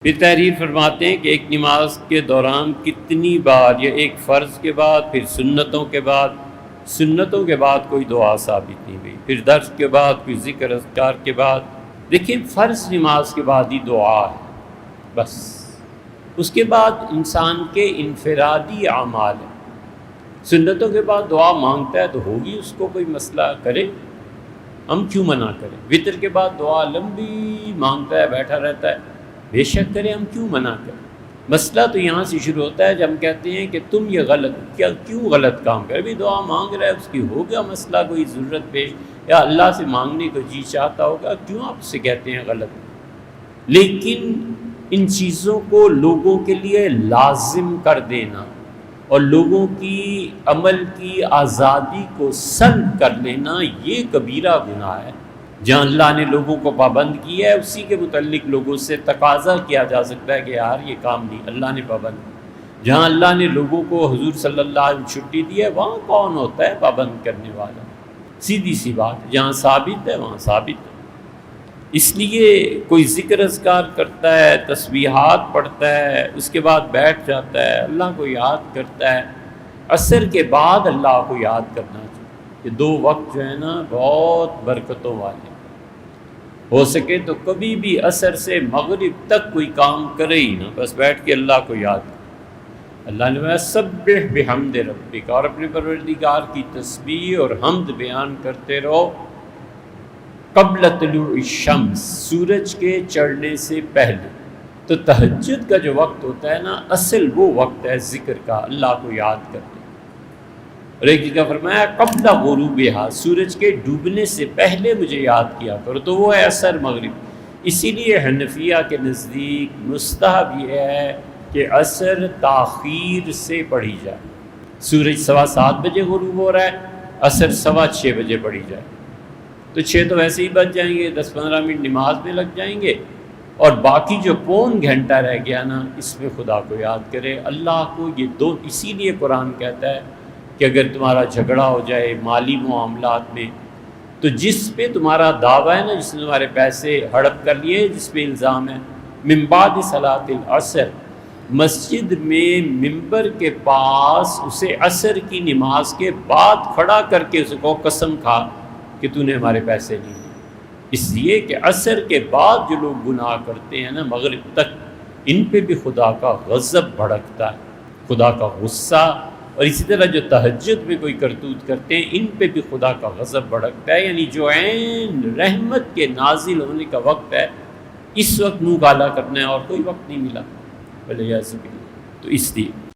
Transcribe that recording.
پھر تحریر فرماتے ہیں کہ ایک نماز کے دوران کتنی بار یا ایک فرض کے بعد پھر سنتوں کے بعد کوئی دعا ثابت نہیں ہوئی، پھر درس کے بعد کوئی ذکر اذکار کے بعد. دیکھیں فرض نماز کے بعد ہی دعا ہے بس، اس کے بعد انسان کے انفرادی اعمال ہیں. سنتوں کے بعد دعا مانگتا ہے تو ہوگی، اس کو کوئی مسئلہ کرے، ہم کیوں منع کریں. وطر کے بعد دعا لمبی مانگتا ہے، بیٹھا رہتا ہے، بے شک کریں، ہم کیوں منع کریں. مسئلہ تو یہاں سے شروع ہوتا ہے جب ہم کہتے ہیں کہ تم یہ کیوں غلط کام کرے. بھی دعا مانگ رہا ہے، اس کی ہوگا مسئلہ کوئی ضرورت پیش، یا اللہ سے مانگنے کو جی چاہتا ہوگا، کیوں آپ اسے کہتے ہیں غلط. لیکن ان چیزوں کو لوگوں کے لیے لازم کر دینا اور لوگوں کی عمل کی آزادی کو سلب کر لینا، یہ کبیرہ گناہ ہے. جہاں اللہ نے لوگوں کو پابند کیا ہے اسی کے متعلق لوگوں سے تقاضا کیا جا سکتا ہے کہ یار یہ کام نہیں، اللہ نے پابند کیا. جہاں اللہ نے لوگوں کو حضور صلی اللہ علیہ وسلم چھٹی دی ہے وہاں کون ہوتا ہے پابند کرنے والا. سیدھی سی بات، جہاں ثابت ہے وہاں ثابت ہے. اس لیے کوئی ذکر اذکار کرتا ہے، تسبیحات پڑھتا ہے، اس کے بعد بیٹھ جاتا ہے، اللہ کو یاد کرتا ہے. عصر کے بعد اللہ کو یاد کرنا چاہیے. یہ دو وقت جو ہے نا بہت برکتوں والے. ہو سکے تو کبھی بھی عصر سے مغرب تک کوئی کام کرے ہی نہ، بس بیٹھ کے اللہ کو یاد کرے. اللہ نے سبح بحمد ربک، اور اپنے پروردگار کی تسبیح اور حمد بیان کرتے رہو قبل طلوع الشمس، سورج کے چڑھنے سے پہلے. تو تہجد کا جو وقت ہوتا ہے نا، اصل وہ وقت ہے ذکر کا، اللہ کو یاد کرنے. اور ایک جگہ فرمایا قبل غروبہا، سورج کے ڈوبنے سے پہلے مجھے یاد کیا کرو، تو وہ ہے عصر مغرب. اسی لیے حنفیہ کے نزدیک مستحب یہ ہے کہ عصر تاخیر سے پڑھی جائے. سورج 7:15 بجے غروب ہو رہا ہے، عصر 6:15 بجے پڑھی جائے تو 6 تو ویسے ہی بچ جائیں گے، 10-15 منٹ نماز میں لگ جائیں گے، اور باقی جو پون گھنٹہ رہ گیا نا اس میں خدا کو یاد کرے، اللہ کو. یہ دو، اسی لیے قرآن کہتا ہے کہ اگر تمہارا جھگڑا ہو جائے مالی معاملات میں، تو جس پہ تمہارا دعویٰ ہے نا، جس نے تمہارے پیسے ہڑپ کر لیے، جس پہ الزام ہے، من بعد صلاۃ العصر، مسجد میں ممبر کے پاس اسے عصر کی نماز کے بعد کھڑا کر کے اسے کو قسم کھا کہ تو نے ہمارے پیسے نہیں لیے. اس لیے کہ عصر کے بعد جو لوگ گناہ کرتے ہیں نا مغرب تک، ان پہ بھی خدا کا غضب بھڑکتا ہے، خدا کا غصہ. اور اسی طرح جو تہجد میں کوئی کرتوت کرتے ہیں ان پہ بھی خدا کا غضب بھڑکتا ہے. یعنی جو عین رحمت کے نازل ہونے کا وقت ہے، اس وقت منہ کالا کرنا ہے اور کوئی وقت نہیں ملا. تو اس لیے